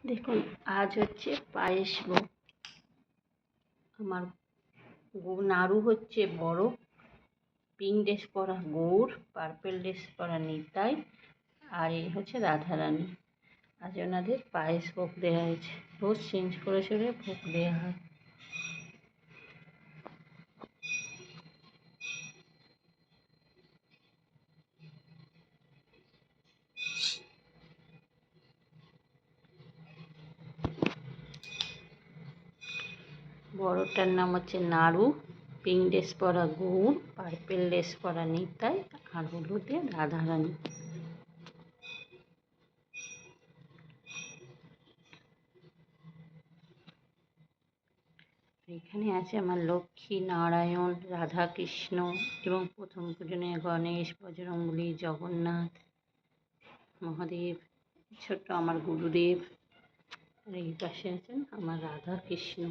দেখুন, আজ হচ্ছে পায়েস ভোগ। আমার নাড়ু হচ্ছে বড়, পিঙ্ক ড্রেস পরা গৌর, পার্পেল ড্রেস পরা নিতাই, আর এই হচ্ছে রাধারানী। আজ ওনাদের পায়েস ভোগ দেওয়া হয়েছে। রোজ চেঞ্জ করে ভোগ দেওয়া হয়। বড়টার নাম হচ্ছে নাড়ু, পিঙ্ক ড্রেস পরা গৌর, পার্পেল ড্রেস পরা নিতাই, আর হলুদে রাধারানী। এখানে আছে আমার লক্ষ্মী নারায়ণ, রাধা কৃষ্ণ এবং প্রথম পূজনীয় গণেশ, বজরংবলী, জগন্নাথ, মহাদেব, ছোট্ট আমার গুরুদেব। আর এই পাশে আছেন আমার রাধা কৃষ্ণ।